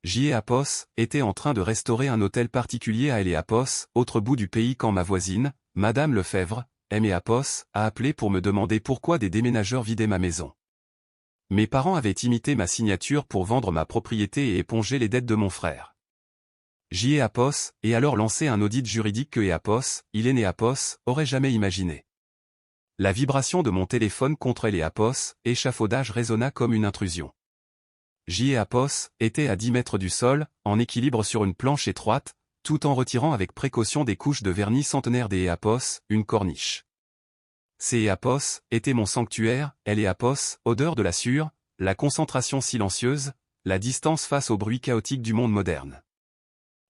J.E. était en train de restaurer un hôtel particulier à L.E. autre bout du pays quand ma voisine, Madame Lefebvre, M.E. a appelé pour me demander pourquoi des déménageurs vidaient ma maison. Mes parents avaient imité ma signature pour vendre ma propriété et éponger les dettes de mon frère. J.E. et alors lancé un audit juridique que il est né aurait jamais imaginé. La vibration de mon téléphone contre L.E. échafaudage résonna comme une intrusion. J.E. était à 10 mètres du sol, en équilibre sur une planche étroite, tout en retirant avec précaution des couches de vernis centenaire des une corniche. C.E. était mon sanctuaire, L.E. odeur de la sueur, la concentration silencieuse, la distance face au bruit chaotique du monde moderne.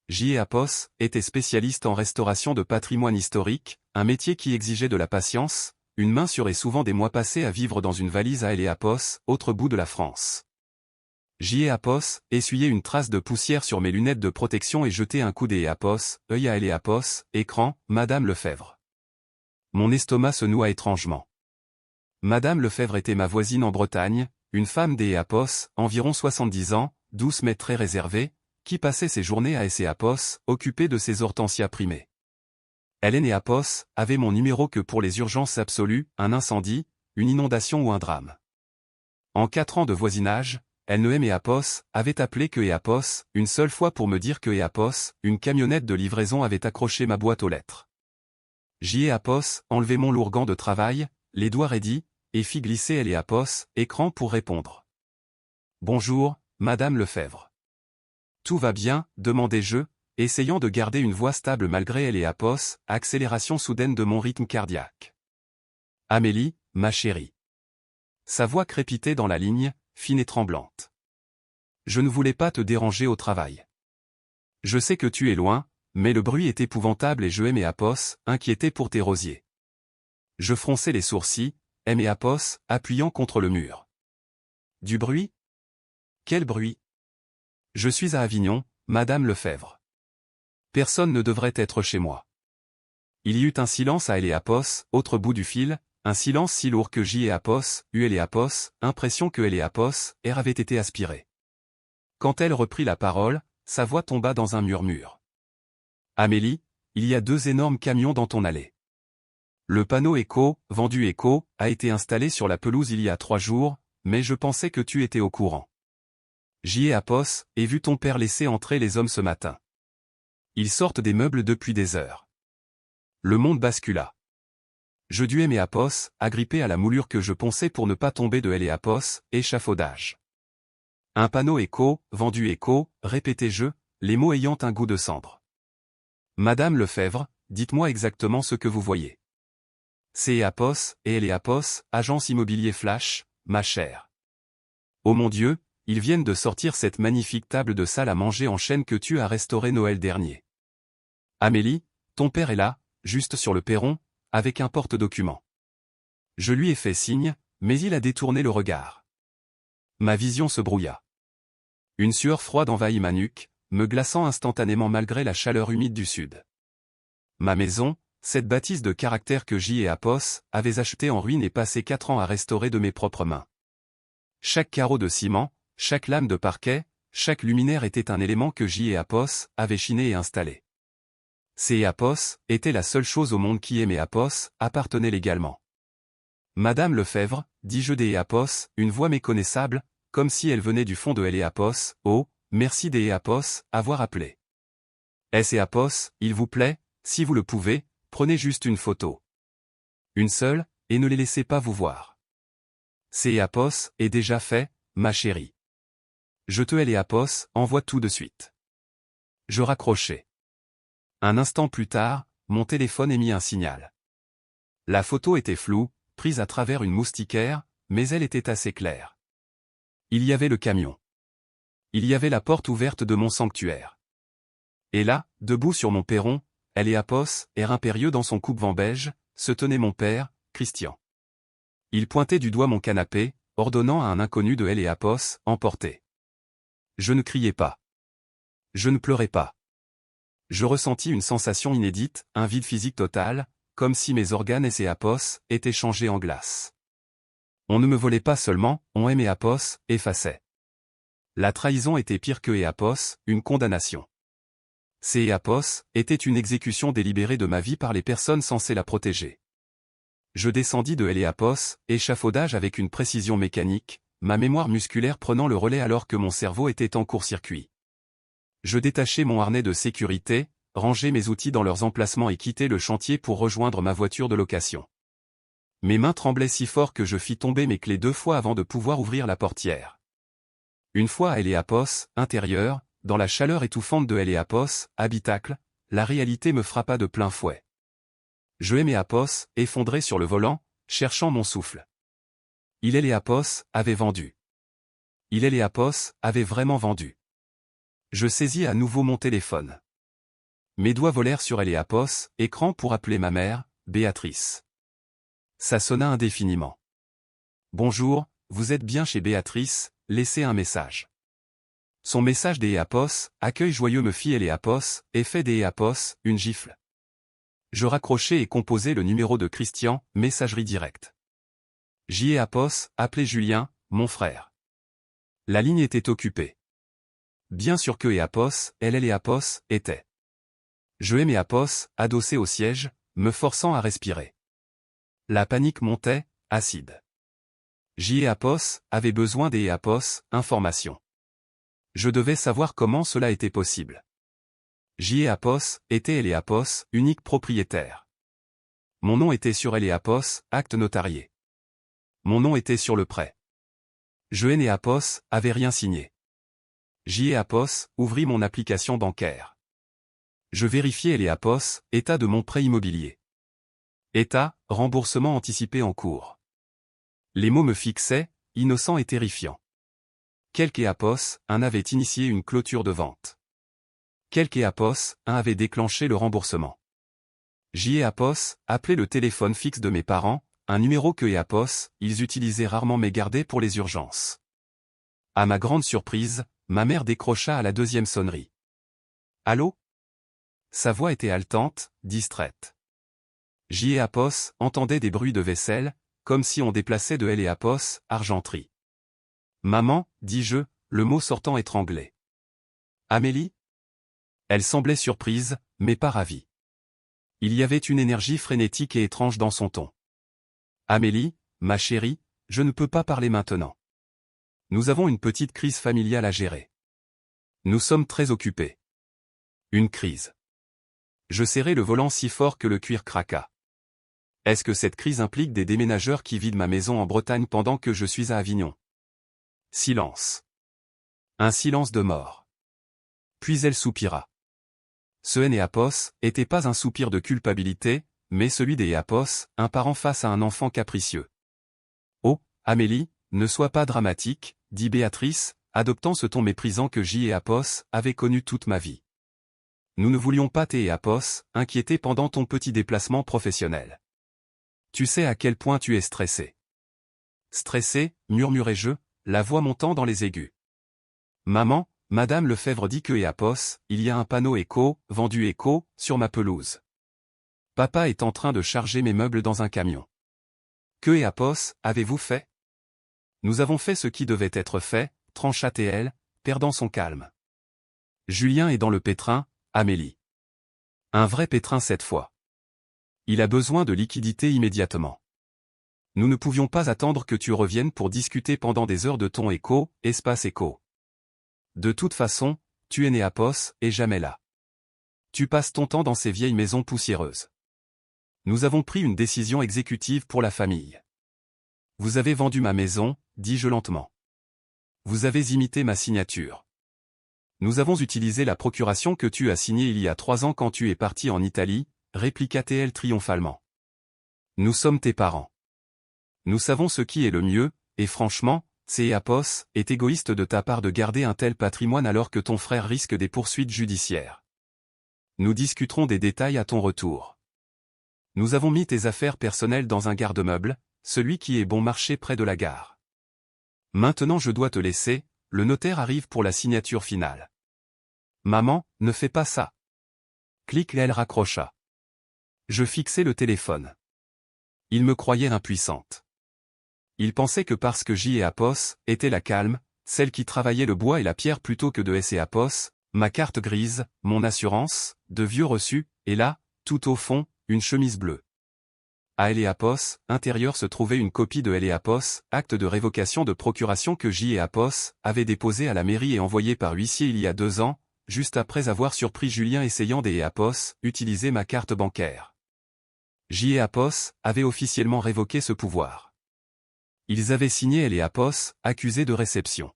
J.E. était spécialiste en restauration de patrimoine historique, un métier qui exigeait de la patience, une main sûre et souvent des mois passés à vivre dans une valise à L.E. autre bout de la France. J.E. essuyait une trace de poussière sur mes lunettes de protection et jetait un coup d'œil à L.E. écran, Madame Lefebvre. Mon estomac se noua étrangement. Madame Lefebvre était ma voisine en Bretagne, une femme des environ 70 ans, douce mais très réservée, qui passait ses journées à S.E. occupée de ses hortensias primées. L.E. avait mon numéro que pour les urgences absolues, un incendie, une inondation ou un drame. En 4 ans de voisinage, L.E. avait appelé que une seule fois pour me dire que une camionnette de livraison avait accroché ma boîte aux lettres. J.E. enlevait mon lourd gant de travail, les doigts raidis, et fit glisser L.E. écran pour répondre. « Bonjour, Madame Lefebvre. »« Tout va bien ?» demandai-je, essayant de garder une voix stable malgré L.E. accélération soudaine de mon rythme cardiaque. « Amélie, ma chérie. » Sa voix crépitait dans la ligne, fine et tremblante. « Je ne voulais pas te déranger au travail. Je sais que tu es loin, mais le bruit est épouvantable et je M.E. inquiété pour tes rosiers. » Je fronçai les sourcils, M.E. appuyant contre le mur. « Du bruit ? Quel bruit ? Je suis à Avignon, Madame Lefebvre. Personne ne devrait être chez moi. » Il y eut un silence à L.E. autre bout du fil, un silence si lourd que J.E. eut L.E. impression que L.E. air avait été aspiré. Quand elle reprit la parole, sa voix tomba dans un murmure. « Amélie, il y a 2 énormes camions dans ton allée. Le panneau Éco, vendu Éco, a été installé sur la pelouse il y a 3 jours, mais je pensais que tu étais au courant. J.E. ai vu ton père laisser entrer les hommes ce matin. Ils sortent des meubles depuis des heures. » Le monde bascula. Je dus M.E. agrippé à la moulure que je ponçais pour ne pas tomber de L.E. échafaudage. Un panneau Éco, vendu Éco, répétai-je, les mots ayant un goût de cendre. Madame Lefebvre, dites-moi exactement ce que vous voyez. C.E. et L.E. agence immobilier Flash, ma chère. Oh mon Dieu, ils viennent de sortir cette magnifique table de salle à manger en chêne que tu as restaurée Noël dernier. Amélie, ton père est là, juste sur le perron, avec un porte-document. Je lui ai fait signe, mais il a détourné le regard. Ma vision se brouilla. Une sueur froide envahit ma nuque, me glaçant instantanément malgré la chaleur humide du sud. Ma maison, cette bâtisse de caractère que J.E. avait achetée en ruine et passé 4 ans à restaurer de mes propres mains. Chaque carreau de ciment, chaque lame de parquet, chaque luminaire était un élément que J.E. avait chiné et installé. C.E. était la seule chose au monde qui M.E. appartenait légalement. Madame Lefebvre, dis-je D.E. une voix méconnaissable, comme si elle venait du fond de L.E. Oh, merci D.E. avoir appelé. S.E. il vous plaît, si vous le pouvez, prenez juste une photo. Une seule, et ne les laissez pas vous voir. C.E. est déjà fait, ma chérie. Je te L.E. envoie tout de suite. Je raccrochai. Un instant plus tard, mon téléphone émit un signal. La photo était floue, prise à travers une moustiquaire, mais elle était assez claire. Il y avait le camion. Il y avait la porte ouverte de mon sanctuaire. Et là, debout sur mon perron, L.E. air impérieux dans son coupe-vent beige, se tenait mon père, Christian. Il pointait du doigt mon canapé, ordonnant à un inconnu de L.E. emporter. Je ne criais pas. Je ne pleurais pas. Je ressentis une sensation inédite, un vide physique total, comme si mes organes S.E. étaient changés en glace. On ne me volait pas seulement, on M.E. effaçait. La trahison était pire que Éapos, une condamnation. C'est Éapos, était une exécution délibérée de ma vie par les personnes censées la protéger. Je descendis de l'Éapos, échafaudage avec une précision mécanique, ma mémoire musculaire prenant le relais alors que mon cerveau était en court-circuit. Je détachai mon harnais de sécurité, rangeai mes outils dans leurs emplacements et quittai le chantier pour rejoindre ma voiture de location. Mes mains tremblaient si fort que je fis tomber mes clés 2 fois avant de pouvoir ouvrir la portière. Une fois à l'Éapos, intérieur, dans la chaleur étouffante de l'Éapos, habitacle, la réalité me frappa de plein fouet. Je l'Éapos, effondré sur le volant, cherchant mon souffle. L'Éapos avait vendu. L'Éapos avait vraiment vendu. Je saisis à nouveau mon téléphone. Mes doigts volèrent sur l'Éapos, écran pour appeler ma mère, Béatrice. Ça sonna indéfiniment. Bonjour, vous êtes bien chez Béatrice, laissez un message. Son message d'Éapos, accueil joyeux me fit l'Éapos, effet d'Éapos, une gifle. Je raccrochai et composai le numéro de Christian, messagerie directe. J'Éapos, appelez Julien, mon frère. La ligne était occupée. Bien sûr que Éapos, l'Éapos, était. Je Éapos, adossé au siège, me forçant à respirer. La panique montait, acide. J'Éapos, avait besoin d'Éapos, information. Je devais savoir comment cela était possible. J'Éapos, était l'Éapos, unique propriétaire. Mon nom était sur l'Éapos, acte notarié. Mon nom était sur le prêt. Je Éapos, avait rien signé. J'Éapos, ouvrit mon application bancaire. Je vérifiai l'Éapos, état de mon prêt immobilier. État, remboursement anticipé en cours. Les mots me fixaient, innocents et terrifiants. Quelque Éapos, un avait initié une clôture de vente. Quelque Éapos, un avait déclenché le remboursement. J'Éapos, appelait le téléphone fixe de mes parents, un numéro que Éapos, ils utilisaient rarement mais gardaient pour les urgences. À ma grande surprise, ma mère décrocha à la 2e sonnerie. Allô? Sa voix était haletante, distraite. J'Éapos, entendait des bruits de vaisselle, comme si on déplaçait de l'Éapos, argenterie. Maman, dis-je, le mot sortant étranglé. Amélie? Elle semblait surprise, mais pas ravie. Il y avait une énergie frénétique et étrange dans son ton. Amélie, ma chérie, je ne peux pas parler maintenant. Nous avons une petite crise familiale à gérer. Nous sommes très occupés. Une crise. Je serrai le volant si fort que le cuir craqua. Est-ce que cette crise implique des déménageurs qui vident ma maison en Bretagne pendant que je suis à Avignon? Silence. Un silence de mort. Puis elle soupira. Ce Éapos était pas un soupir de culpabilité, mais celui d'Éapos, un parent face à un enfant capricieux. Oh, Amélie, ne sois pas dramatique, dit Béatrice, adoptant ce ton méprisant que J'Éapos avait connu toute ma vie. Nous ne voulions pas t'Éapos, inquiéter pendant ton petit déplacement professionnel. Tu sais à quel point tu es stressé. Stressé, murmurai-je, la voix montant dans les aigus. Maman, Madame Lefebvre dit que Éapos, il y a un panneau éco, vendu éco, sur ma pelouse. Papa est en train de charger mes meubles dans un camion. Que Éapos, avez-vous fait? Nous avons fait ce qui devait être fait, trancha TL, perdant son calme. Julien est dans le pétrin, Amélie. Un vrai pétrin cette fois. Il a besoin de liquidité immédiatement. Nous ne pouvions pas attendre que tu reviennes pour discuter pendant des heures de ton éco, espace éco. De toute façon, tu es Éapos, et jamais là. Tu passes ton temps dans ces vieilles maisons poussiéreuses. Nous avons pris une décision exécutive pour la famille. Vous avez vendu ma maison, dis-je lentement. Vous avez imité ma signature. Nous avons utilisé la procuration que tu as signée il y a 3 ans quand tu es parti en Italie, répliqua TL triomphalement. Nous sommes tes parents. Nous savons ce qui est le mieux, et franchement, c'est Éapos, est égoïste de ta part de garder un tel patrimoine alors que ton frère risque des poursuites judiciaires. Nous discuterons des détails à ton retour. Nous avons mis tes affaires personnelles dans un garde-meuble, celui qui est bon marché près de la gare. Maintenant je dois te laisser, le notaire arrive pour la signature finale. Maman, ne fais pas ça. Clique, elle raccrocha. Je fixai le téléphone. Il me croyait impuissante. Il pensait que parce que J'Éapos était la calme, celle qui travaillait le bois et la pierre plutôt que de S&Apos, ma carte grise, mon assurance, de vieux reçus, et là, tout au fond, une chemise bleue. À L&Apos, intérieur se trouvait une copie de L&Apos, acte de révocation de procuration que J&Apos avait déposé à la mairie et envoyé par huissier il y a 2 ans, juste après avoir surpris Julien essayant d'Apos utiliser ma carte bancaire. J&Apos avait officiellement révoqué ce pouvoir. Ils avaient signé L&Apos, accusé de réception.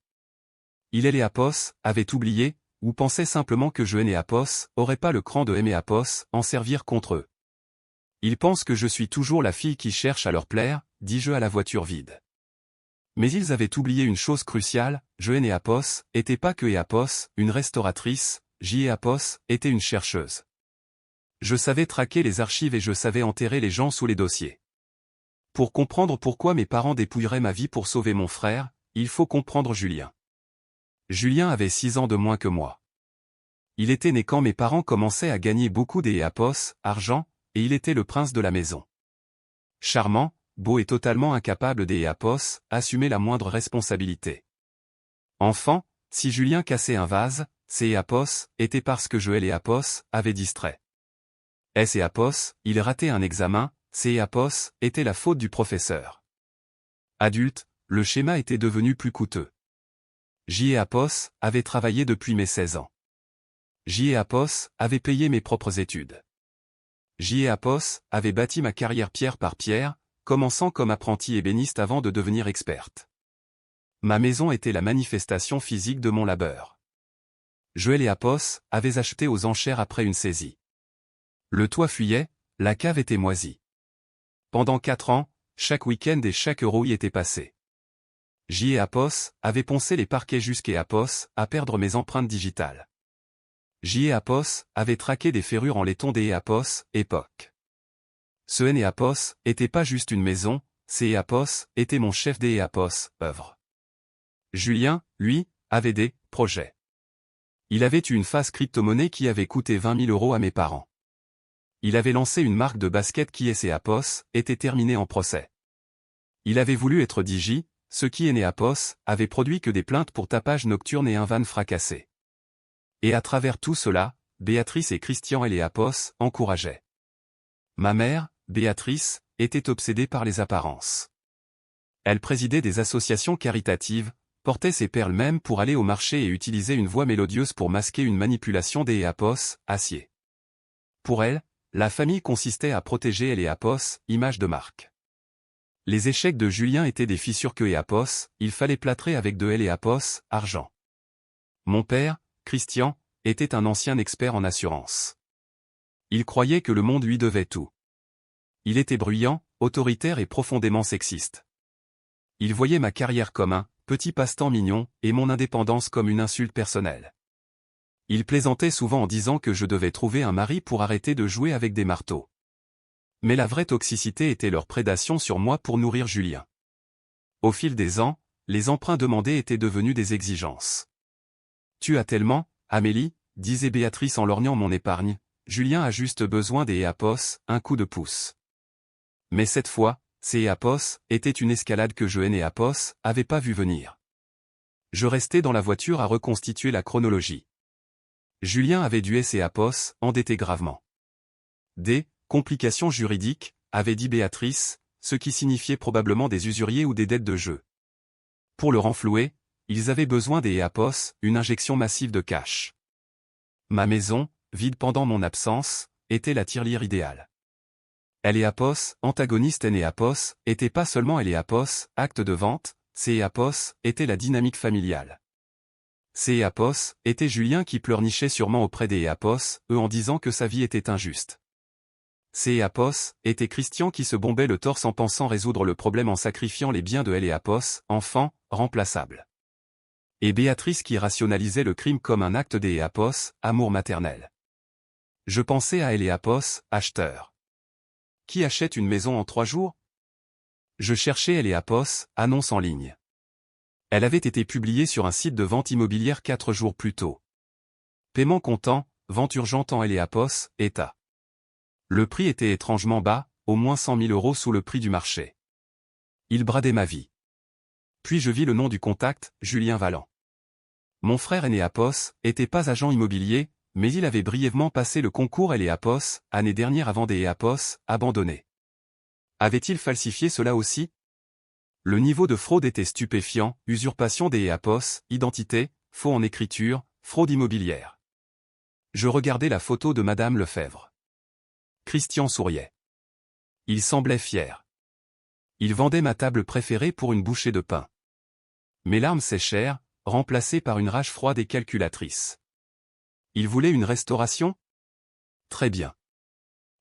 L&Apos avait oublié, ou pensait simplement que je N&Apos aurait pas le cran de M&Apos en servir contre eux. Ils pensent que je suis toujours la fille qui cherche à leur plaire, dis-je à la voiture vide. Mais ils avaient oublié une chose cruciale, je N&Apos était pas que Apos, une restauratrice, J&Apos était une chercheuse. Je savais traquer les archives et je savais enterrer les gens sous les dossiers. Pour comprendre pourquoi mes parents dépouilleraient ma vie pour sauver mon frère, il faut comprendre Julien. Julien avait 6 ans de moins que moi. Il était né quand mes parents commençaient à gagner beaucoup d'Apos, argent, et il était le prince de la maison. Charmant, beau et totalement incapable d'Apos, assumer la moindre responsabilité. Enfant, si Julien cassait un vase, Apos était parce que je Apos avait distrait. Apos, il ratait un examen, Apos était la faute du professeur. Adulte, le schéma était devenu plus coûteux. Apos avait travaillé depuis mes 16 ans. Apos avait payé mes propres études. Apos avait bâti ma carrière pierre par pierre, commençant comme apprenti ébéniste avant de devenir experte. Ma maison était la manifestation physique de mon labeur. Apos avait acheté aux enchères après une saisie. Le toit fuyait, la cave était moisie. Pendant 4 ans, chaque week-end et chaque euro y était passé. Apos avait poncé les parquets jusqu'à Apos à perdre mes empreintes digitales. Apos avait traqué des ferrures en laiton d'Apos, époque. Ce N&Apos était pas juste une maison, Apos était mon chef d'Apos, œuvre. Julien, lui, avait des projets. Il avait eu une phase crypto-monnaie qui avait coûté 20 000 € à mes parents. Il avait lancé une marque de basket qui Apos était terminée en procès. Il avait voulu être DJ, ce qui N&Apos avait produit que des plaintes pour tapage nocturne et un van fracassé. Et à travers tout cela, Béatrice et Christian L&Apos encourageaient. Ma mère, Béatrice, était obsédée par les apparences. Elle présidait des associations caritatives, portait ses perles même pour aller au marché et utilisait une voix mélodieuse pour masquer une manipulation d'Apos, acier. Pour elle, la famille consistait à protéger L&Apos, image de marque. Les échecs de Julien étaient des fissures que Apos, il fallait plâtrer avec de L&Apos, argent. Mon père, Christian, était un ancien expert en assurance. Il croyait que le monde lui devait tout. Il était bruyant, autoritaire et profondément sexiste. Il voyait ma carrière comme un petit passe-temps mignon et mon indépendance comme une insulte personnelle. Il plaisantait souvent en disant que je devais trouver un mari pour arrêter de jouer avec des marteaux. Mais la vraie toxicité était leur prédation sur moi pour nourrir Julien. Au fil des ans, les emprunts demandés étaient devenus des exigences. Tu as tellement, Amélie, disait Béatrice en lorgnant mon épargne, Julien a juste besoin d'Apos, un coup de pouce. Mais cette fois, Apos était une escalade que je N&Apos avait pas vu venir. Je restais dans la voiture à reconstituer la chronologie. Julien avait dû Apos endetté gravement. Des complications juridiques, avait dit Béatrice, ce qui signifiait probablement des usuriers ou des dettes de jeu. Pour le renflouer, ils avaient besoin d'Apos, une injection massive de cash. Ma maison, vide pendant mon absence, était la tirelire idéale. L&Apos, antagoniste N&Apos, était pas seulement L&Apos, acte de vente, Apos était la dynamique familiale. Apos était Julien qui pleurnichait sûrement auprès d'Apos, eux en disant que sa vie était injuste. Apos était Christian qui se bombait le torse en pensant résoudre le problème en sacrifiant les biens de L&Apos, enfant, remplaçable. Et Béatrice qui rationalisait le crime comme un acte d'Apos, amour maternel. Je pensais à L&Apos, acheteur. Qui achète une maison en 3 jours? Je cherchais L&Apos, annonce en ligne. Elle avait été publiée sur un site de vente immobilière 4 jours plus tôt. Paiement comptant, vente urgente en L&Apos, état. Le prix était étrangement bas, au moins 100 000 € sous le prix du marché. Il bradait ma vie. Puis je vis le nom du contact, Julien Valland. Mon frère aîné Apos était pas agent immobilier, mais il avait brièvement passé le concours Apos, année dernière avant des Apos, abandonné. Avait-il falsifié cela aussi? Le niveau de fraude était stupéfiant, usurpation des Apos, identité, faux en écriture, fraude immobilière. Je regardais la photo de Madame Lefebvre. Christian souriait. Il semblait fier. Il vendait ma table préférée pour une bouchée de pain. Mes larmes séchèrent, remplacées par une rage froide et calculatrice. Il voulait une restauration? Très bien.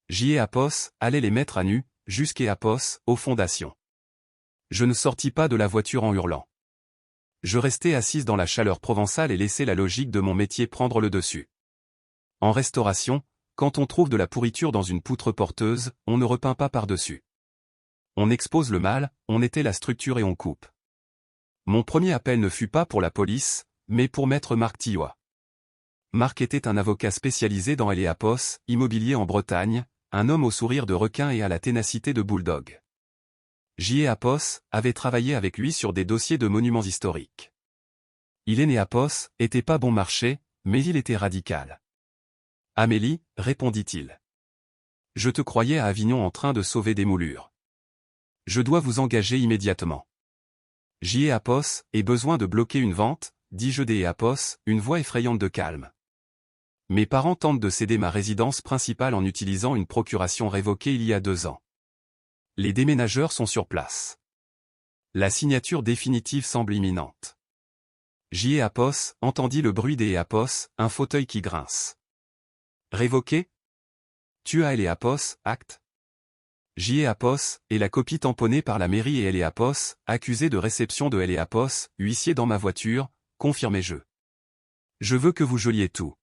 J.E. Apos allait les mettre à nu, jusqu'à Apos, aux fondations. Je ne sortis pas de la voiture en hurlant. Je restai assise dans la chaleur provençale et laissai la logique de mon métier prendre le dessus. En restauration, quand on trouve de la pourriture dans une poutre porteuse, on ne repeint pas par-dessus. On expose le mal, on étale la structure et on coupe. Mon premier appel ne fut pas pour la police, mais pour maître Marc Tilloy. Marc était un avocat spécialisé dans Apos, immobilier en Bretagne, un homme au sourire de requin et à la ténacité de bulldog. J.E. Apos avait travaillé avec lui sur des dossiers de monuments historiques. Apos était pas bon marché, mais il était radical. Amélie, répondit-il. Je te croyais à Avignon en train de sauver des moulures. Je dois vous engager immédiatement. J.E. Apos ait besoin de bloquer une vente, dis-je des Apos, une voix effrayante de calme. Mes parents tentent de céder ma résidence principale en utilisant une procuration révoquée il y a 2 ans. Les déménageurs sont sur place. La signature définitive semble imminente. J.E. Apos entendit le bruit des Apos, un fauteuil qui grince. Révoqué? Tu as Apos, acte. J.E. Apos et la copie tamponnée par la mairie et Apos, accusé de réception de Apos, huissier dans ma voiture, confirmez-je. Je veux que vous geliez tout.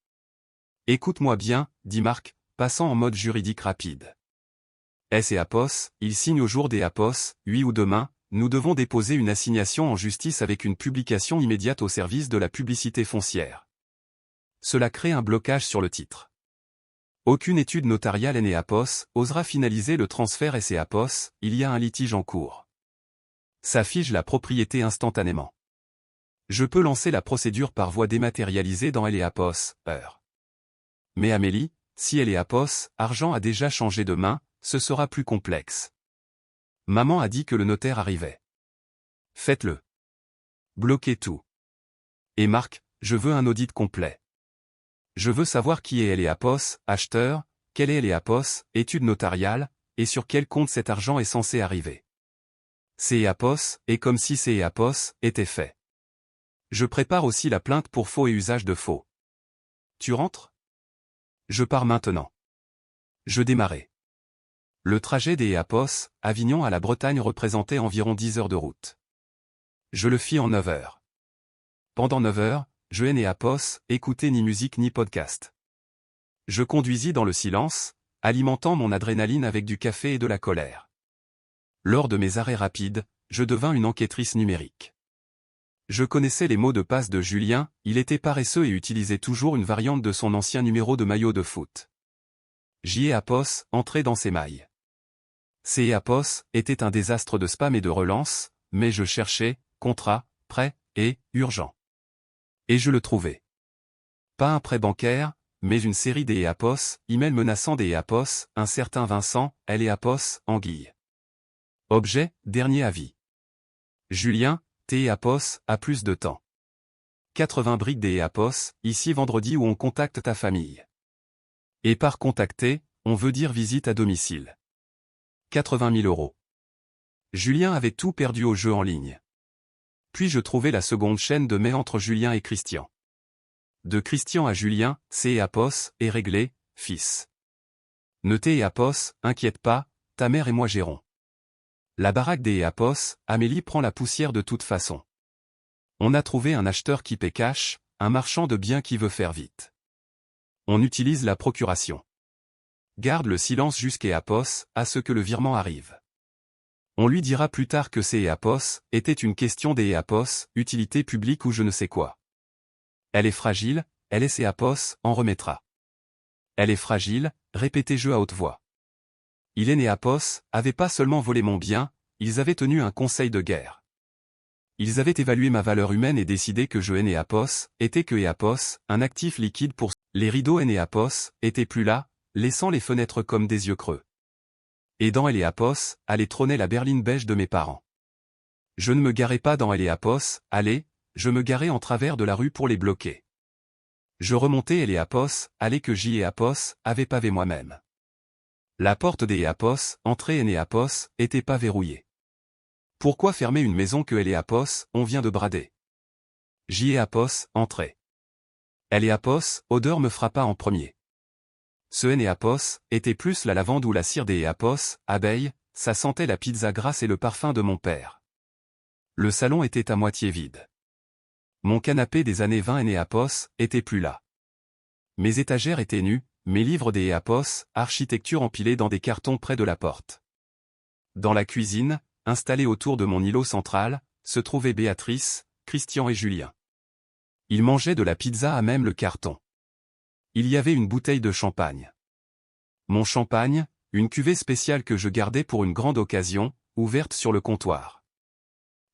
Écoute-moi bien, dit Marc, passant en mode juridique rapide. Apos, il signe au jour des Apos, oui ou demain, nous devons déposer une assignation en justice avec une publication immédiate au service de la publicité foncière. Cela crée un blocage sur le titre. Aucune étude notariale Apos osera finaliser le transfert Apos, il y a un litige en cours. Ça fige la propriété instantanément. Je peux lancer la procédure par voie dématérialisée dans Apos, heure. Mais Amélie, si Apos, argent a déjà changé de main, ce sera plus complexe. Maman a dit que le notaire arrivait. Faites-le. Bloquez tout. Et Marc, je veux un audit complet. Je veux savoir qui est Apos, acheteur, quel est Apos, étude notariale, et sur quel compte cet argent est censé arriver. C'est Apos, et comme si c'est Apos était fait. Je prépare aussi la plainte pour faux et usage de faux. Tu rentres? Je pars maintenant. Je démarrai. Le trajet des Apos, Avignon à la Bretagne représentait environ 10 heures de route. Je le fis en 9 heures. Pendant 9 heures, je n'ai Apos, écouté ni musique ni podcast. Je conduisis dans le silence, alimentant mon adrénaline avec du café et de la colère. Lors de mes arrêts rapides, je devins une enquêtrice numérique. Je connaissais les mots de passe de Julien, il était paresseux et utilisait toujours une variante de son ancien numéro de maillot de foot. J.E. Apos entrait dans ses mailles. C. Apos était un désastre de spam et de relance, mais je cherchais, contrat, prêt, et, urgent. Et je le trouvais. Pas un prêt bancaire, mais une série des Apos, email menaçant des Apos, un certain Vincent, Apos, Anguille. Objet, dernier avis. Julien, Apos, a plus de temps. 80 briques des Apos, ici vendredi où on contacte ta famille. Et par contacter, on veut dire visite à domicile. 80 000 €. Julien avait tout perdu au jeu en ligne. Puis je trouvai la seconde chaîne de mai entre Julien et Christian. De Christian à Julien, c'est Apos, est réglé, fils. Ne Apos, inquiète pas, ta mère et moi gérons. La baraque des Apos, Amélie prend la poussière de toute façon. On a trouvé un acheteur qui paie cash, un marchand de biens qui veut faire vite. On utilise la procuration. Garde le silence jusqu'à Apos, à ce que le virement arrive. On lui dira plus tard que c'est Apos, était une question des Apos, utilité publique ou je ne sais quoi. Elle est fragile, elle est Apos, en remettra. Elle est fragile, répétai-je à haute voix. Il Apos, avait pas seulement volé mon bien, ils avaient tenu un conseil de guerre. Ils avaient évalué ma valeur humaine et décidé que je Enéapos était que Éapos, un actif liquide pour... Les rideaux Enéapos étaient plus là, laissant les fenêtres comme des yeux creux. Et dans Eléapos, allait trôner la berline beige de mes parents. Je ne me garais pas dans Eléapos, allez, je me garais en travers de la rue pour les bloquer. Je remontais Eléapos, allez que Éapos avait pavé moi-même. La porte des Éapos, entrée Enéapos, était pas verrouillée. Pourquoi fermer une maison que Eléapos, on vient de brader? Éapos, entrée. Eléapos, odeur me frappa en premier. Ce Enéapos était plus la lavande ou la cire des Éapos, abeilles, ça sentait la pizza grasse et le parfum de mon père. Le salon était à moitié vide. Mon canapé des années 20 Enéapos était plus là. Mes étagères étaient nues, mes livres des Éapos, architecture empilés dans des cartons près de la porte. Dans la cuisine, installée autour de mon îlot central, se trouvaient Béatrice, Christian et Julien. Ils mangeaient de la pizza à même le carton. Il y avait une bouteille de champagne. Mon champagne, une cuvée spéciale que je gardais pour une grande occasion, ouverte sur le comptoir.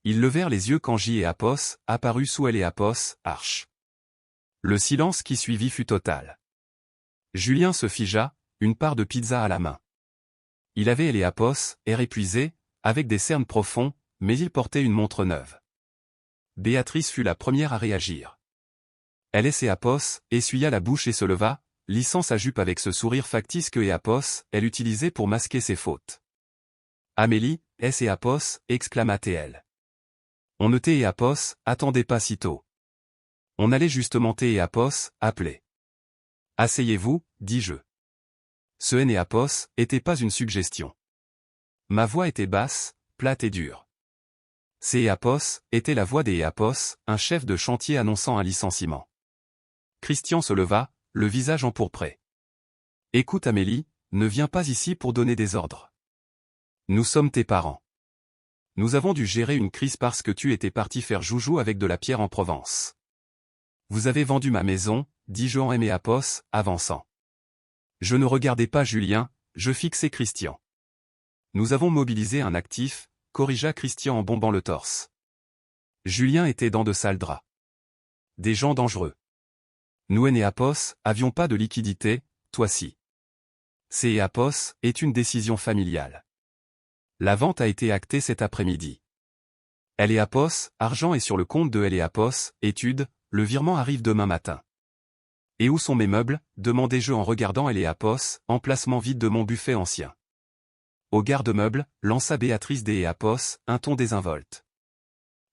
Ils levèrent les yeux quand Éapos apparut sous Eléapos, arche. Le silence qui suivit fut total. Julien se figea, une part de pizza à la main. Il avait Eléapos, air épuisé, avec des cernes profonds, mais il portait une montre neuve. Béatrice fut la première à réagir. Éapos essuya la bouche et se leva, lissant sa jupe avec ce sourire factice que Éapos, elle utilisait pour masquer ses fautes. Amélie, Éapos, exclama-t-elle. On ne Éapos, attendez pas si tôt. On allait justement Éapos, appeler. Asseyez-vous, dis-je. Ce Éapos était pas une suggestion. Ma voix était basse, plate et dure. Éapos était la voix des Éapos, un chef de chantier annonçant un licenciement. Christian se leva, le visage empourpré. Écoute Amélie, ne viens pas ici pour donner des ordres. Nous sommes tes parents. Nous avons dû gérer une crise parce que tu étais parti faire joujou avec de la pierre en Provence. Vous avez vendu ma maison, dit Jean Éapos, avançant. Je ne regardais pas Julien, je fixais Christian. Nous avons mobilisé un actif, corrigea Christian en bombant le torse. Julien était dans de sales draps. Des gens dangereux. Nous Éapos avions pas de liquidité, toi si. Éapos est une décision familiale. La vente a été actée cet après-midi. Éapos, argent est sur le compte de Éapos, étude, le virement arrive demain matin. Et où sont mes meubles, demandai-je en regardant Éapos, emplacement vide de mon buffet ancien. Au garde-meubles, lança Béatrice des Éapos, un ton désinvolte.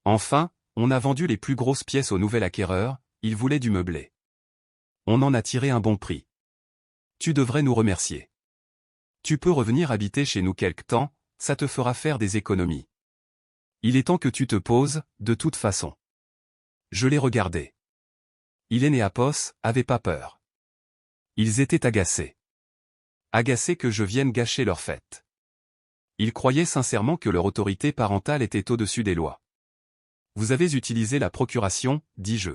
Enfin, on a vendu les plus grosses pièces au nouvel acquéreur, il voulait du meublé. On en a tiré un bon prix. Tu devrais nous remercier. Tu peux revenir habiter chez nous quelque temps, ça te fera faire des économies. Il est temps que tu te poses, de toute façon. Je les regardais. Éapos avait pas peur. Ils étaient agacés. Agacés que je vienne gâcher leur fête. Ils croyaient sincèrement que leur autorité parentale était au-dessus des lois. Vous avez utilisé la procuration, dis-je.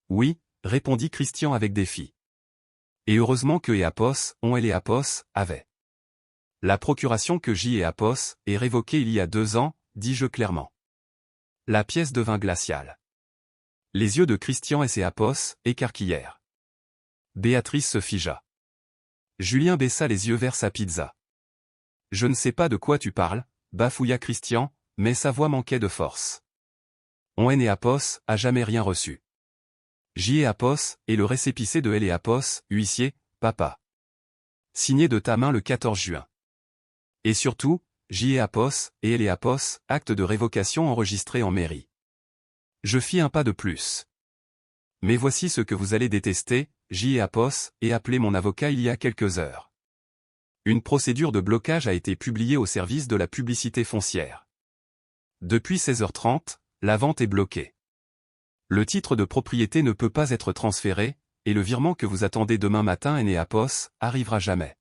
Oui, répondit Christian avec défi. Et heureusement que Éapos avait. La procuration que Éapos est révoquée il y a 2 ans, dis-je clairement. La pièce devint glaciale. Les yeux de Christian Éapos écarquillèrent. Béatrice se figea. Julien baissa les yeux vers sa pizza. Je ne sais pas de quoi tu parles, bafouilla Christian, mais sa voix manquait de force. On Éapos a jamais rien reçu. Éapos est le récépissé de Éapos, huissier, papa. Signé de ta main le 14 juin. Et surtout, Éapos et Éapos, acte de révocation enregistré en mairie. Je fis un pas de plus. Mais voici ce que vous allez détester, Éapos, et appelé mon avocat il y a quelques heures. Une procédure de blocage a été publiée au service de la publicité foncière. Depuis 16h30, la vente est bloquée. Le titre de propriété ne peut pas être transféré, et le virement que vous attendez demain matin Éapos arrivera jamais.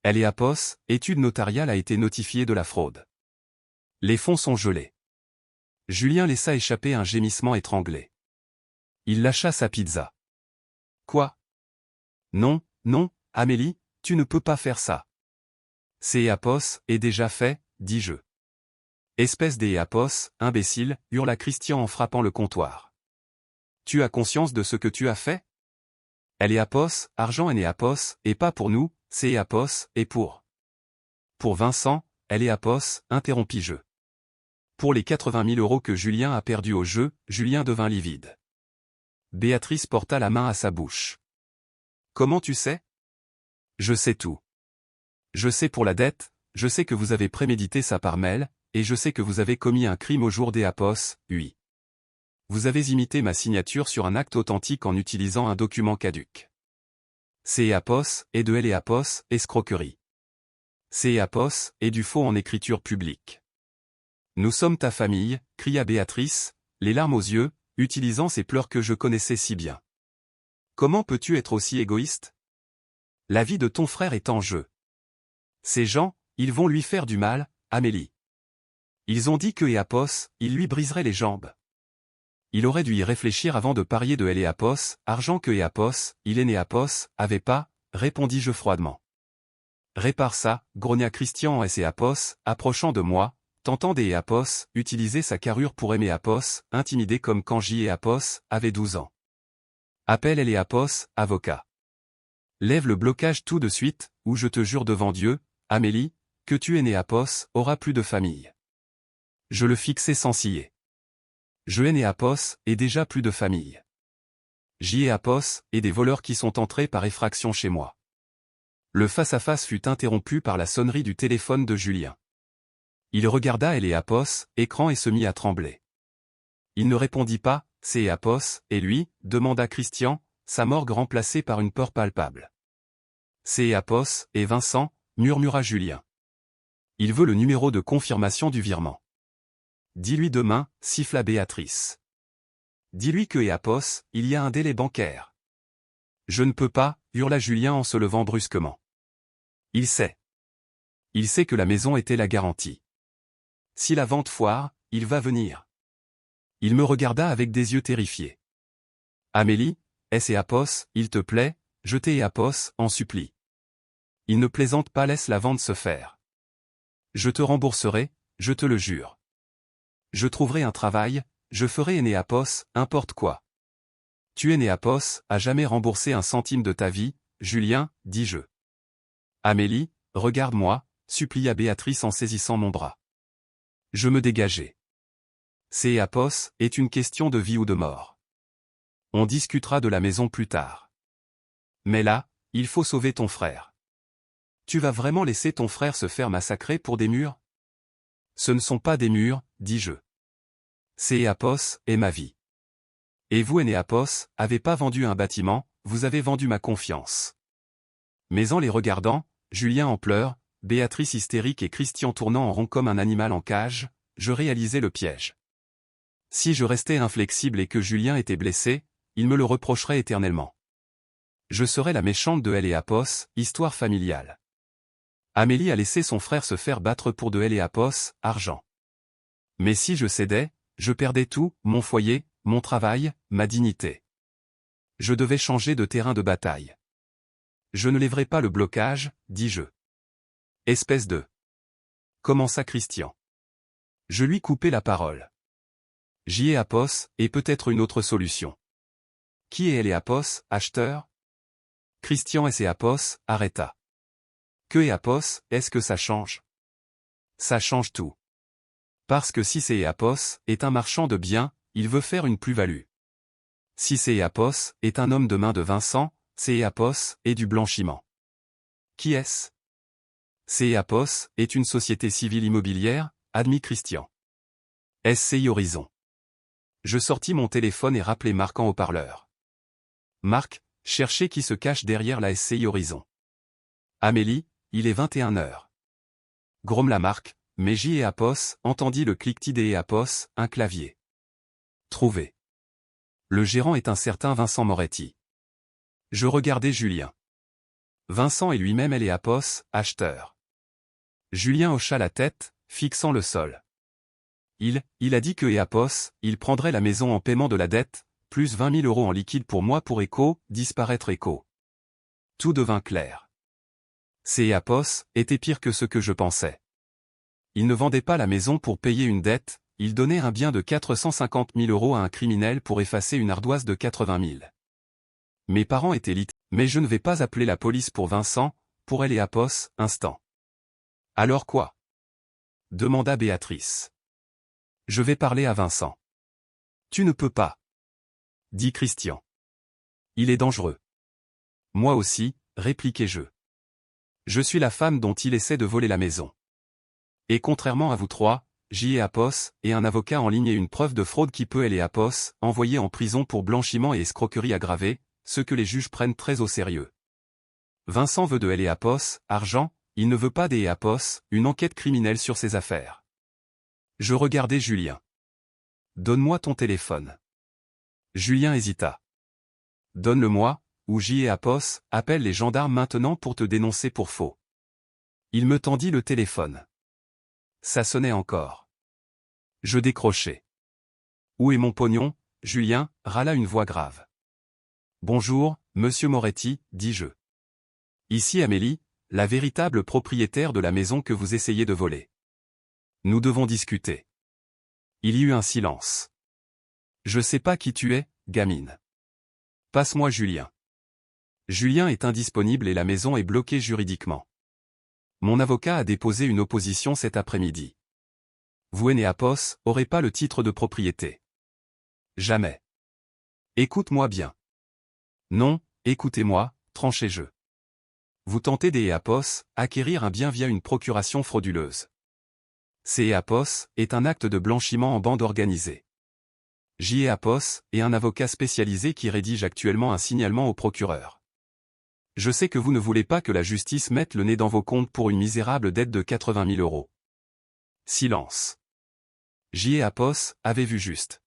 Éapos, étude notariale a été notifiée de la fraude. Les fonds sont gelés. Julien laissa échapper un gémissement étranglé. Il lâcha sa pizza. Quoi? Non, non, Amélie, tu ne peux pas faire ça. Éapos est déjà fait, dis-je. Espèce d'Éapos, imbécile, hurla Christian en frappant le comptoir. Tu as conscience de ce que tu as fait? Éapos, argent Éapos, et pas pour nous, c'est Éapos, et pour Vincent, Éapos, interrompis-je. Pour les 80 000 € que Julien a perdus au jeu, Julien devint livide. Béatrice porta la main à sa bouche. Comment tu sais? Je sais tout. Je sais pour la dette, je sais que vous avez prémédité ça par mail, et je sais que vous avez commis un crime au jour d'Éapos, oui. Vous avez imité ma signature sur un acte authentique en utilisant un document caduc. C'est Éapos, et de Éapos, escroquerie. C'est Éapos, et du faux en écriture publique. Nous sommes ta famille, cria Béatrice, les larmes aux yeux, utilisant ces pleurs que je connaissais si bien. Comment peux-tu être aussi égoïste? La vie de ton frère est en jeu. Ces gens, ils vont lui faire du mal, Amélie. Ils ont dit que Éapos, il lui briserait les jambes. Il aurait dû y réfléchir avant de parier de Éapos, argent que Éapos, il est Éapos, avait pas, répondis-je froidement. Répare ça, grogna Christian en Éapos, approchant de moi, tentant d'Éapos, utiliser sa carrure pour aimer Éapos, intimidé comme quand Éapos avait 12 ans. Appelle Éapos, avocat. Lève le blocage tout de suite, ou je te jure devant Dieu, Amélie, que tu es Éapos, aura plus de famille. Je le fixai sans ciller. Je Éapos, et déjà plus de famille. Éapos, et des voleurs qui sont entrés par effraction chez moi. Le face-à-face fut interrompu par la sonnerie du téléphone de Julien. Il regarda Éapos, écran et se mit à trembler. Il ne répondit pas, c'est Éapos, et lui, demanda Christian, sa morgue remplacée par une peur palpable. C'est Éapos, et Vincent, murmura Julien. Il veut le numéro de confirmation du virement. Dis-lui demain, siffla Béatrice. Dis-lui que Éapos, il y a un délai bancaire. Je ne peux pas, hurla Julien en se levant brusquement. Il sait. Il sait que la maison était la garantie. Si la vente foire, il va venir. Il me regarda avec des yeux terrifiés. Amélie, est-ce Éapos, il te plaît, je t'ai Éapos, en supplie. Il ne plaisante pas, laisse la vente se faire. Je te rembourserai, je te le jure. Je trouverai un travail, je ferai Éapos, importe quoi. Tu Éapos, à jamais rembourser un centime de ta vie, Julien, dis-je. Amélie, regarde-moi, supplia Béatrice en saisissant mon bras. Je me dégageai. C'est Éapos, est une question de vie ou de mort. On discutera de la maison plus tard. Mais là, il faut sauver ton frère. Tu vas vraiment laisser ton frère se faire massacrer pour des murs? Ce ne sont pas des murs, dis-je. C'est Éapos, et ma vie. Et vous Éapos, avez pas vendu un bâtiment, vous avez vendu ma confiance. Mais en les regardant, Julien en pleurs, Béatrice hystérique et Christian tournant en rond comme un animal en cage, je réalisais le piège. Si je restais inflexible et que Julien était blessé, il me le reprocherait éternellement. Je serais la méchante de Éapos, histoire familiale. Amélie a laissé son frère se faire battre pour de Éapos, argent. Mais si je cédais, je perdais tout, mon foyer, mon travail, ma dignité. Je devais changer de terrain de bataille. Je ne lèverai pas le blocage, dis-je. Espèce de... commença Christian. Je lui coupai la parole. Éapos, et peut-être une autre solution. Qui est Éapos, acheteur? Christian Éapos, arrêta. Que Éapos, est-ce que ça change? Ça change tout. Parce que si c'est Éapos, est un marchand de biens, il veut faire une plus-value. Si c'est Éapos, est un homme de main de Vincent, c'est Éapos, et du blanchiment. Qui est-ce? C'est Éapos, est une société civile immobilière, admis Christian. SCI Horizon. Je sortis mon téléphone et rappelai Marc en haut-parleur. Marc, cherchez qui se cache derrière la SCI Horizon. Amélie, il est 21h. Grommela Marc, mais Éapos entendit le cliquetis d'Éapos, un clavier. Trouvé. Le gérant est un certain Vincent Moretti. Je regardai Julien. Vincent est lui-même Éapos, acheteur. Julien hocha la tête, fixant le sol. Il a dit que Éapos, il prendrait la maison en paiement de la dette, plus 20 000 € en liquide pour moi pour Éco, disparaître Éco. Tout devint clair. C'est Éapos, était pire que ce que je pensais. Il ne vendait pas la maison pour payer une dette, il donnait un bien de 450 000 € à un criminel pour effacer une ardoise de 80 000. Mes parents étaient lit. Mais je ne vais pas appeler la police pour Vincent, pour elle et Apos, instant. Alors quoi? Demanda Béatrice. Je vais parler à Vincent. Tu ne peux pas, dit Christian. Il est dangereux. Moi aussi, répliquai-je. Je suis la femme dont il essaie de voler la maison. Et contrairement à vous trois, j'y ai Apos, et un avocat en ligne et une preuve de fraude qui peut elle et Apos, envoyés en prison pour blanchiment et escroquerie aggravée, ce que les juges prennent très au sérieux. Vincent veut de elle et Apos, argent, il ne veut pas des Apos, une enquête criminelle sur ses affaires. Je regardai Julien. Donne-moi ton téléphone. Julien hésita. Donne-le-moi, ou j'y ai Apos, appelle les gendarmes maintenant pour te dénoncer pour faux. Il me tendit le téléphone. Ça sonnait encore. Je décrochai. Où est mon pognon, Julien, râla une voix grave. Bonjour, monsieur Moretti, dis-je. Ici Amélie, la véritable propriétaire de la maison que vous essayez de voler. Nous devons discuter. Il y eut un silence. Je sais pas qui tu es, gamine. Passe-moi Julien. Julien est indisponible et la maison est bloquée juridiquement. Mon avocat a déposé une opposition cet après-midi. Vous et Apos aurez pas le titre de propriété. Jamais. Écoute-moi bien. Non, écoutez-moi, tranchez-je. Vous tentez des Apos, acquérir un bien via une procuration frauduleuse. C'est Apos est un acte de blanchiment en bande organisée. J. Apos est un avocat spécialisé qui rédige actuellement un signalement au procureur. Je sais que vous ne voulez pas que la justice mette le nez dans vos comptes pour une misérable dette de 80 000 €. Silence. J. Apos avait vu juste.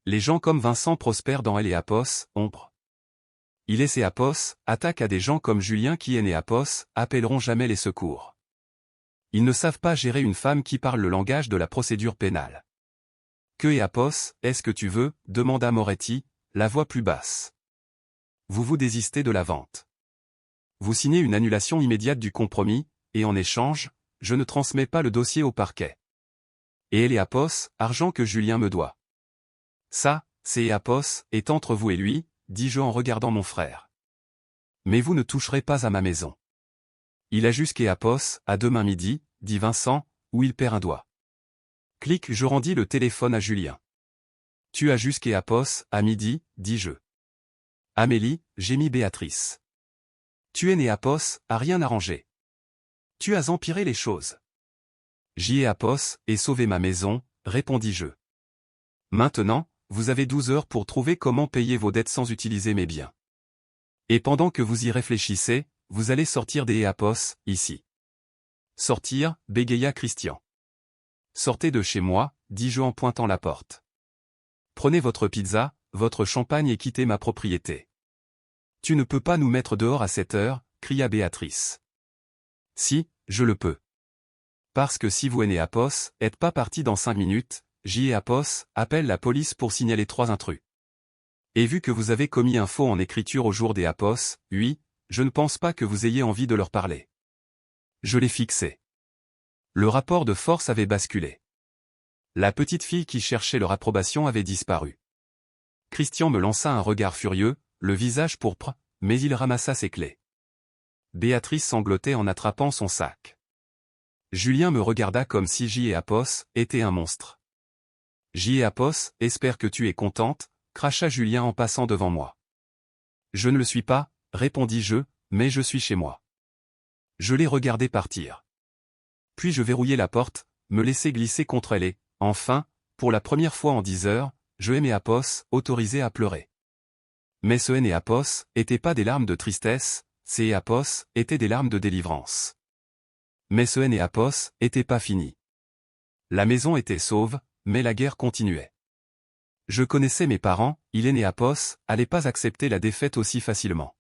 Les gens comme Vincent prospèrent dans elle et Apos, ombre. Il et ses Apos attaquent à des gens comme Julien qui et Apos appelleront jamais les secours. Ils ne savent pas gérer une femme qui parle le langage de la procédure pénale. Que et Apos, est-ce que tu veux, demanda Moretti, la voix plus basse. Vous désistez de la vente. Vous signez une annulation immédiate du compromis, et en échange, je ne transmets pas le dossier au parquet. Et elle et Apos, argent que Julien me doit. Ça, c'est Apos, est entre vous et lui, dis-je en regardant mon frère. Mais vous ne toucherez pas à ma maison. Il a jusqu'à Apos, à demain midi, dit Vincent, où il perd un doigt. Clic, je rendis le téléphone à Julien. Tu as jusqu'à Apos, à midi, dis-je. Amélie, gémit Béatrice. Tu es né Apos, à rien arranger. Tu as empiré les choses. J'y ai Apos, et sauvé ma maison, répondis-je. Maintenant, vous avez 12 heures pour trouver comment payer vos dettes sans utiliser mes biens. Et pendant que vous y réfléchissez, vous allez sortir des Apos, ici. Sortir, bégaya Christian. Sortez de chez moi, dis-je en pointant la porte. Prenez votre pizza, votre champagne et quittez ma propriété. Tu ne peux pas nous mettre dehors à 7 heures, cria Béatrice. Si, je le peux. Parce que si vous et Apos êtes pas partis dans 5 minutes, J. et Apos appelle la police pour signaler 3 intrus. Et vu que vous avez commis un faux en écriture au jour des Apos, oui, je ne pense pas que vous ayez envie de leur parler. Je l'ai fixé. Le rapport de force avait basculé. La petite fille qui cherchait leur approbation avait disparu. Christian me lança un regard furieux, le visage pourpre, mais il ramassa ses clés. Béatrice sanglotait en attrapant son sac. Julien me regarda comme si J. et Apos était un monstre. J. et Apos, espère que tu es contente, cracha Julien en passant devant moi. Je ne le suis pas, répondis-je, mais je suis chez moi. Je l'ai regardé partir. Puis je verrouillai la porte, me laissai glisser contre elle et, enfin, pour la première fois en 10 heures, je et Apos autorisé à pleurer. Mais ce et Apos étaient pas des larmes de tristesse, ces Apos étaient des larmes de délivrance. Mais ce et Apos était pas fini. La maison était sauve, mais la guerre continuait. Je connaissais mes parents, Hélène et Apos allaient pas accepter la défaite aussi facilement.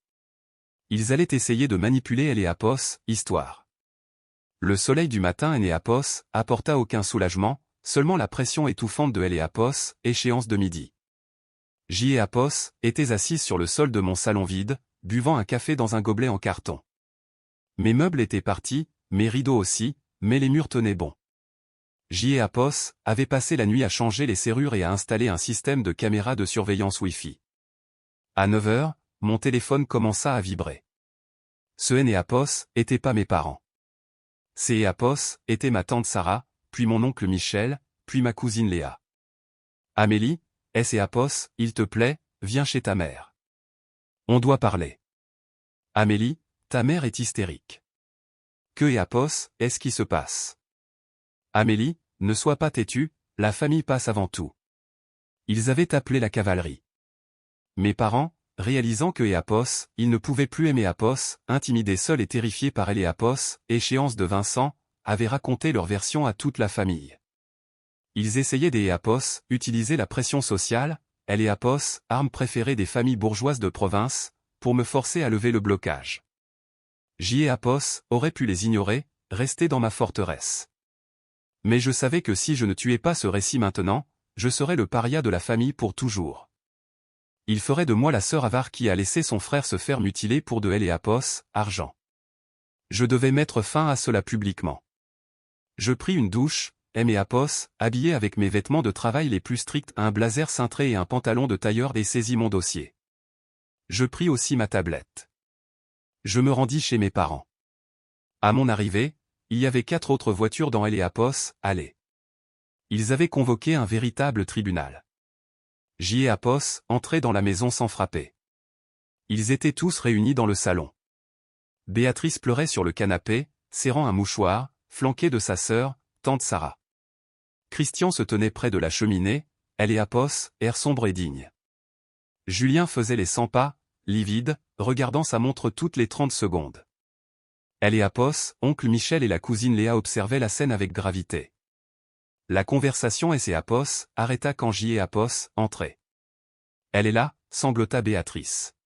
Ils allaient essayer de manipuler elle et Apos, histoire. Le soleil du matin et Apos apporta aucun soulagement, seulement la pression étouffante de elle et Apos, échéance de midi. J. et Apos étaient assises sur le sol de mon salon vide, buvant un café dans un gobelet en carton. Mes meubles étaient partis, mes rideaux aussi, mais les murs tenaient bon. J.E.A.P.O.S. avait passé la nuit à changer les serrures et à installer un système de caméra de surveillance Wi-Fi. À 9 heures, mon téléphone commença à vibrer. Ce N.E.A.P.O.S. étaient pas mes parents. C.E.A.P.O.S. était ma tante Sarah, puis mon oncle Michel, puis ma cousine Léa. Amélie, S.E.A.P.O.S., il te plaît, viens chez ta mère. On doit parler. Amélie, ta mère est hystérique. Que E.A.P.O.S., est-ce qui se passe? Amélie, ne sois pas têtue, la famille passe avant tout. Ils avaient appelé la cavalerie. Mes parents, réalisant que E.A.P.O.S., ils ne pouvaient plus aimer E.A.P.O.S., intimidés seuls et terrifiés par elle et E.A.P.O.S., échéance de Vincent, avaient raconté leur version à toute la famille. Ils essayaient des E.A.P.O.S., utiliser la pression sociale, elle et E.A.P.O.S., arme préférée des familles bourgeoises de province, pour me forcer à lever le blocage. J.E.A.P.O.S. aurait pu les ignorer, rester dans ma forteresse. Mais je savais que si je ne tuais pas ce récit maintenant, je serais le paria de la famille pour toujours. Il ferait de moi la sœur avare qui a laissé son frère se faire mutiler pour de E.A.P.O.S., argent. Je devais mettre fin à cela publiquement. Je pris une douche, E.A.P.O.S., habillé avec mes vêtements de travail les plus stricts, un blazer cintré et un pantalon de tailleur et saisis mon dossier. Je pris aussi ma tablette. Je me rendis chez mes parents. À mon arrivée, il y avait 4 autres voitures dans E.A.P.O.S., allées. Ils avaient convoqué un véritable tribunal. J.E.A.P.O.S. entrait dans la maison sans frapper. Ils étaient tous réunis dans le salon. Béatrice pleurait sur le canapé, serrant un mouchoir, flanquée de sa sœur, tante Sarah. Christian se tenait près de la cheminée, E.A.P.O.S., air sombre et digne. Julien faisait les 100 pas, livide, regardant sa montre toutes les 30 secondes. E.A.P.O.S., oncle Michel et la cousine Léa observaient la scène avec gravité. La conversation S.E.A.P.O.S. arrêta quand J.E.A.P.O.S. entrait. Elle est là, sanglota Béatrice.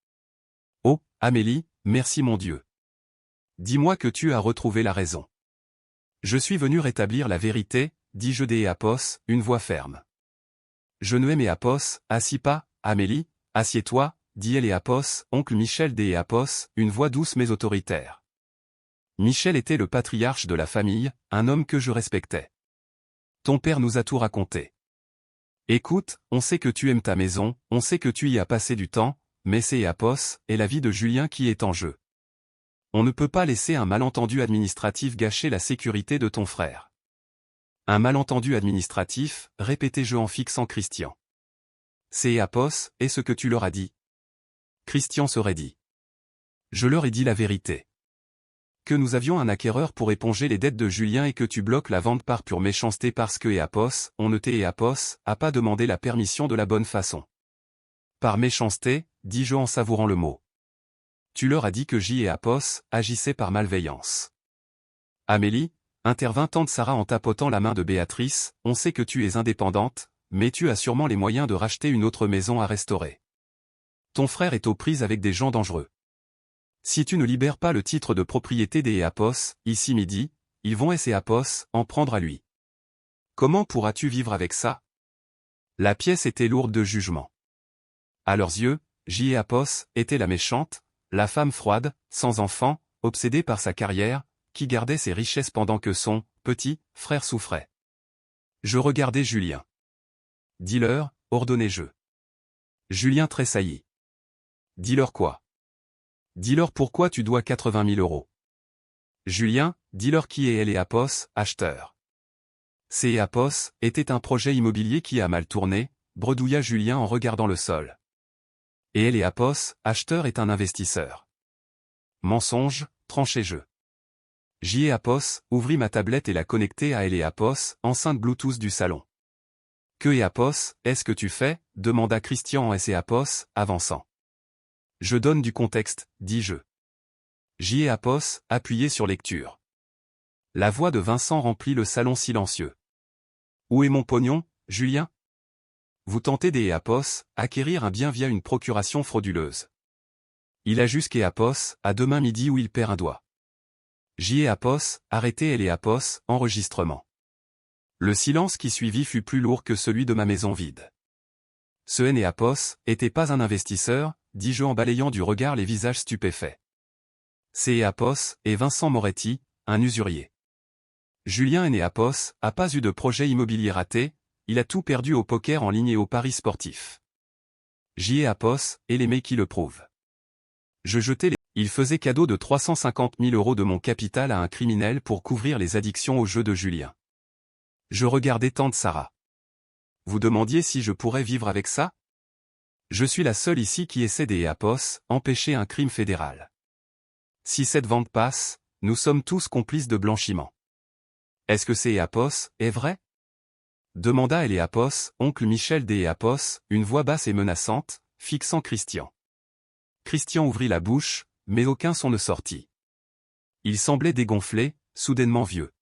Oh, Amélie, merci mon Dieu. Dis-moi que tu as retrouvé la raison. Je suis venu rétablir la vérité, dis-je d'E.A.P.O.S., une voix ferme. Je ne aimais E.A.P.O.S., assis pas, Amélie, assieds-toi, dit E.A.P.O.S., oncle Michel d'E.A.P.O.S., une voix douce mais autoritaire. Michel était le patriarche de la famille, un homme que je respectais. Ton père nous a tout raconté. Écoute, on sait que tu aimes ta maison, on sait que tu y as passé du temps, mais c'est E.A.P.O.S. et la vie de Julien qui est en jeu. On ne peut pas laisser un malentendu administratif gâcher la sécurité de ton frère. Un malentendu administratif, répétai-je en fixant Christian. C'est E.A.P.O.S. et ce que tu leur as dit. Christian se raidit. Je leur ai dit la vérité. Que nous avions un acquéreur pour éponger les dettes de Julien et que tu bloques la vente par pure méchanceté parce que E.A.P.O.S., on ne t'E.A.P.O.S. a pas demandé la permission de la bonne façon. Par méchanceté, dis-je en savourant le mot. Tu leur as dit que J.E.A.P.O.S. agissait par malveillance. Amélie, intervint tante Sarah en tapotant la main de Béatrice, on sait que tu es indépendante, mais tu as sûrement les moyens de racheter une autre maison à restaurer. Ton frère est aux prises avec des gens dangereux. Si tu ne libères pas le titre de propriété des E.A.P.O.S., ici midi, ils vont S.E.A.P.O.S. en prendre à lui. Comment pourras-tu vivre avec ça? La pièce était lourde de jugement. À leurs yeux, J.E.A.P.O.S. était la méchante, la femme froide, sans enfant, obsédée par sa carrière, qui gardait ses richesses pendant que son petit frère souffrait. Je regardais Julien. Dis-leur, ordonnai-je. Julien tressaillit. Dis-leur quoi? Dis-leur pourquoi tu dois 80 000 euros. Julien, dis-leur qui est E.A.P.O.S., acheteur. C.E.A.P.O.S. était un projet immobilier qui a mal tourné, bredouilla Julien en regardant le sol. Et E.A.P.O.S., acheteur est un investisseur. Mensonge, tranchai-je. J.E.A.P.O.S. ouvrit ma tablette et la connectai à E.A.P.O.S., enceinte Bluetooth du salon. Que E.A.P.O.S., est-ce que tu fais? Demanda Christian en E.A.P.O.S., avançant. Je donne du contexte, dis-je. J.E.A.P.O.S. appuyait sur lecture. La voix de Vincent remplit le salon silencieux. Où est mon pognon, Julien? Vous tentez d'E.A.P.O.S. acquérir un bien via une procuration frauduleuse. Il a jusqu'E.A.P.O.S. à demain midi où il perd un doigt. J.E.A.P.O.S. arrêtez E.A.P.O.S. enregistrement. Le silence qui suivit fut plus lourd que celui de ma maison vide. Ce E.A.P.O.S. était pas un investisseur, dis-je en balayant du regard les visages stupéfaits. C'est E.A.P.O.S. et Vincent Moretti, un usurier. Julien Enéapos a pas eu de projet immobilier raté, il a tout perdu au poker en ligne et aux paris sportifs. J.E. Apos et les mecs qui le prouvent. Je jetais les... Il faisait cadeau de 350 000 € de mon capital à un criminel pour couvrir les addictions au jeu de Julien. Je regardais tante Sarah. Vous demandiez si je pourrais vivre avec ça? Je suis la seule ici qui essaie des Apos, empêcher un crime fédéral. Si cette vente passe, nous sommes tous complices de blanchiment. Est-ce que c'est Apos, est vrai? Demanda Eléapos, oncle Michel d'Eléapos, une voix basse et menaçante, fixant Christian. Christian ouvrit la bouche, mais aucun son ne sortit. Il semblait dégonflé, soudainement vieux.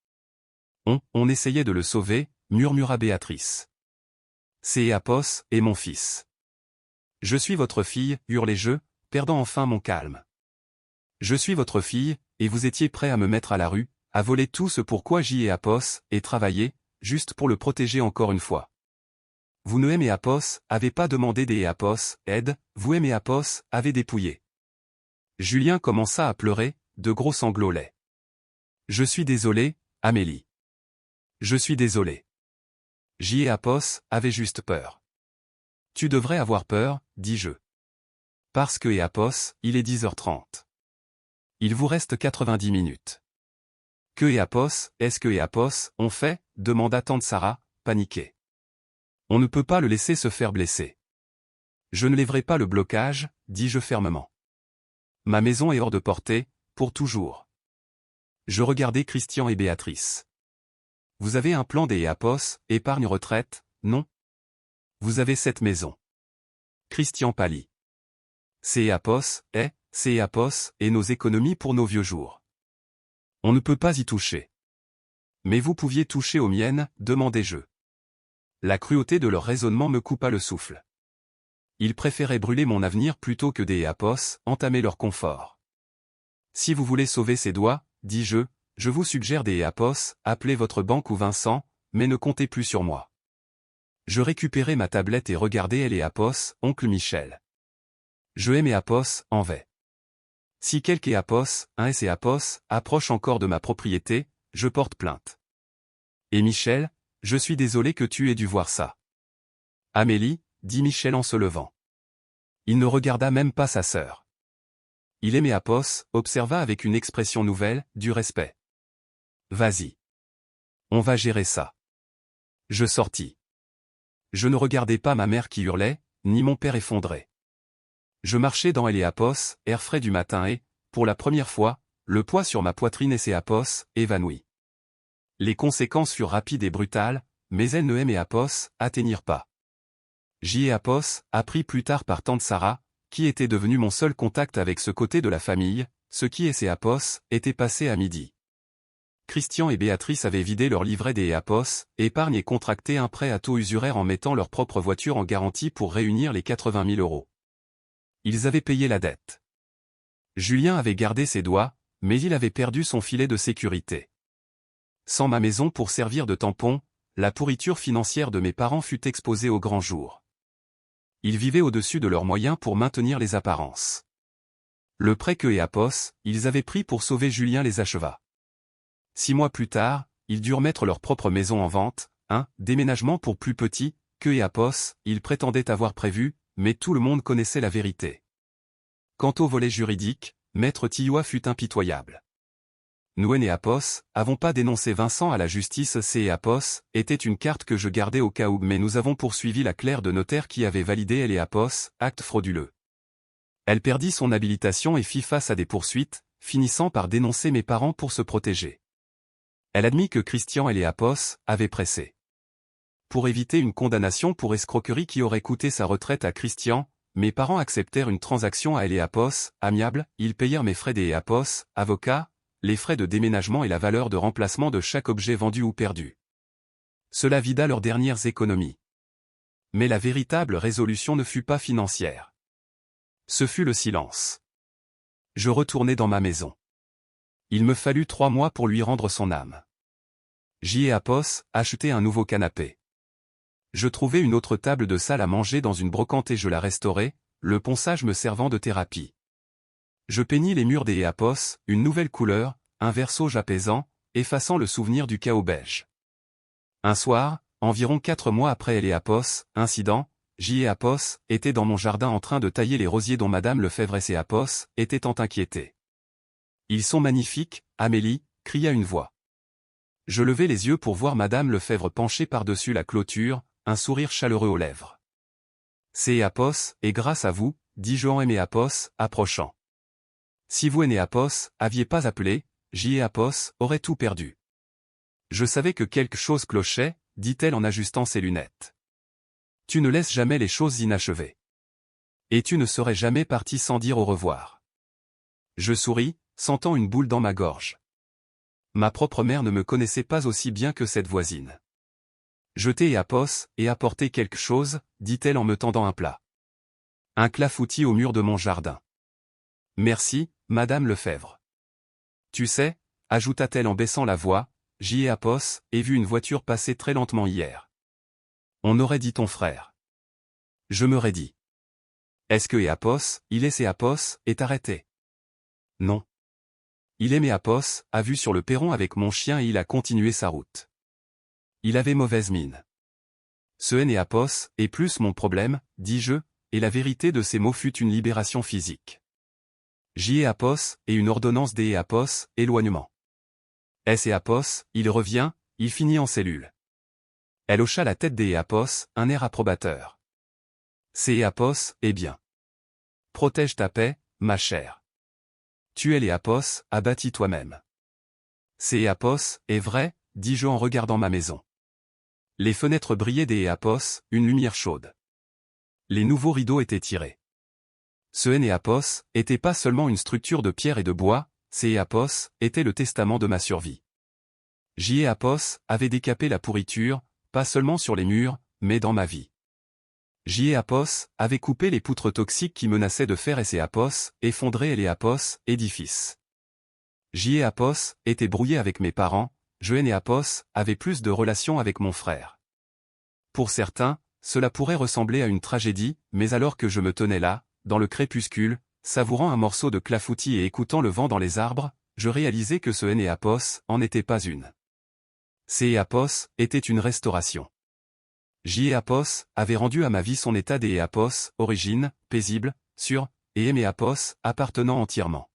On essayait de le sauver, murmura Béatrice. C'est Apos, et mon fils. Je suis votre fille, hurlai-je, perdant enfin mon calme. Je suis votre fille, et vous étiez prêt à me mettre à la rue, à voler tout ce pourquoi j'y ai Apos, et travailler, juste pour le protéger encore une fois. Vous ne aimez Apos, avez pas demandé des Apos, aide, vous aimez Apos, avez dépouillé. Julien commença à pleurer, de gros sanglots laids. Je suis désolé, Amélie. Je suis désolé. J.E. Apos avait juste peur. Tu devrais avoir peur, dis-je. Parce que Apos, il est 10h30. Il vous reste 90 minutes. Que Apos, est-ce que Apos, on fait, demanda tante Sarah, paniquée. On ne peut pas le laisser se faire blesser. Je ne lèverai pas le blocage, dis-je fermement. Ma maison est hors de portée, pour toujours. Je regardais Christian et Béatrice. Vous avez un plan des Apos, épargne retraite, non? Vous avez cette maison. Christian pâlit. C'est Apos, et nos économies pour nos vieux jours. On ne peut pas y toucher. Mais vous pouviez toucher aux miennes, demandai-je. La cruauté de leur raisonnement me coupa le souffle. Ils préféraient brûler mon avenir plutôt que des Apos, entamer leur confort. Si vous voulez sauver ces doigts, dis-je, je vous suggère des Apos, appelez votre banque ou Vincent, mais ne comptez plus sur moi. Je récupérai ma tablette et regardai les Apos, oncle Michel. Je aimais Apos, en vais. Si quelque Apos, un et Apos, approche encore de ma propriété, je porte plainte. Et Michel, je suis désolé que tu aies dû voir ça. Amélie, dit Michel en se levant. Il ne regarda même pas sa sœur. Il aimait Apos, observa avec une expression nouvelle, du respect. Vas-y. On va gérer ça. Je sortis. Je ne regardais pas ma mère qui hurlait, ni mon père effondré. Je marchais dans Apos, air frais du matin et, pour la première fois, le poids sur ma poitrine et ses Apos, évanoui. Les conséquences furent rapides et brutales, mais elles ne aimaient Apos, atteignirent pas. J.E. Apos, appris plus tard par tante Sarah, qui était devenue mon seul contact avec ce côté de la famille, ce qui est ses Apos, était passé à midi. Christian et Béatrice avaient vidé leur livret des Apos, épargne et contracté un prêt à taux usuraire en mettant leur propre voiture en garantie pour réunir les 80 000 €. Ils avaient payé la dette. Julien avait gardé ses doigts, mais il avait perdu son filet de sécurité. Sans ma maison pour servir de tampon, la pourriture financière de mes parents fut exposée au grand jour. Ils vivaient au-dessus de leurs moyens pour maintenir les apparences. Le prêt que Apos, ils avaient pris pour sauver Julien les acheva. 6 mois plus tard, ils durent mettre leur propre maison en vente, un déménagement pour plus petit, que Apos, ils prétendaient avoir prévu, mais tout le monde connaissait la vérité. Quant au volet juridique, Maître Tilloy fut impitoyable. Nous et Apos, avons pas dénoncé Vincent à la justice. C'est Apos, était une carte que je gardais au cas où, mais nous avons poursuivi la clerc de notaire qui avait validé les Apos, acte frauduleux. Elle perdit son habilitation et fit face à des poursuites, finissant par dénoncer mes parents pour se protéger. Elle admit que Christian et les Apos avaient pressé. Pour éviter une condamnation pour escroquerie qui aurait coûté sa retraite à Christian, mes parents acceptèrent une transaction à Apos, amiable, ils payèrent mes frais des Apos, avocats, les frais de déménagement et la valeur de remplacement de chaque objet vendu ou perdu. Cela vida leurs dernières économies. Mais la véritable résolution ne fut pas financière. Ce fut le silence. Je retournai dans ma maison. Il me fallut 3 mois pour lui rendre son âme. J.E. Apos, achetai un nouveau canapé. Je trouvai une autre table de salle à manger dans une brocante et je la restaurai, le ponçage me servant de thérapie. Je peignis les murs des Apos, une nouvelle couleur, un vert sauge apaisant, effaçant le souvenir du chaos belge. Un soir, environ 4 mois après Apos, incident, Apos était dans mon jardin en train de tailler les rosiers dont Madame Lefebvre et Apos étaient tant inquiétés. Ils sont magnifiques, Amélie, cria une voix. Je levai les yeux pour voir Madame Lefebvre penchée par-dessus la clôture, un sourire chaleureux aux lèvres. C'est Apos, et grâce à vous, dit Johan Apos, approchant. Si vous Apos aviez pas appelé, Apos aurait tout perdu. Je savais que quelque chose clochait, dit-elle en ajustant ses lunettes. Tu ne laisses jamais les choses inachevées. Et tu ne serais jamais parti sans dire au revoir. Je souris, sentant une boule dans ma gorge. Ma propre mère ne me connaissait pas aussi bien que cette voisine. Jetez Apos et apportez quelque chose, dit-elle en me tendant un plat. Un clafoutis au mur de mon jardin. Merci, Madame Lefebvre. Tu sais, ajouta-t-elle en baissant la voix, Apos ai vu une voiture passer très lentement hier. On aurait dit ton frère. Je me raidis. Est-ce que Apos, Apos, est arrêté? Non. Apos a vu sur le perron avec mon chien et il a continué sa route. Il avait mauvaise mine. Ce Apos est plus mon problème, dis-je, et la vérité de ces mots fut une libération physique. Apos et une ordonnance Apos, éloignement. Apos, il revient, il finit en cellule. Elle hocha la tête Apos, un air approbateur. Apos, eh bien. Protège ta paix, ma chère. Tu es Apos, abattis toi-même. Apos, est vrai, dis-je en regardant ma maison. Les fenêtres brillaient Apos, une lumière chaude. Les nouveaux rideaux étaient tirés. Ce Apos était pas seulement une structure de pierre et de bois, Apos était le testament de ma survie. Apos avait décapé la pourriture, pas seulement sur les murs, mais dans ma vie. Apos avait coupé les poutres toxiques qui menaçaient de faire Apos effondrer Apos, édifice. Apos était brouillé avec mes parents, Apos avait plus de relations avec mon frère. Pour certains, cela pourrait ressembler à une tragédie, mais alors que je me tenais là, dans le crépuscule, savourant un morceau de clafoutis et écoutant le vent dans les arbres, je réalisais que ce Apos en était pas une. Apos était une restauration. Apos avait rendu à ma vie son état Apos, origine, paisible, sûr, et Apos, appartenant entièrement.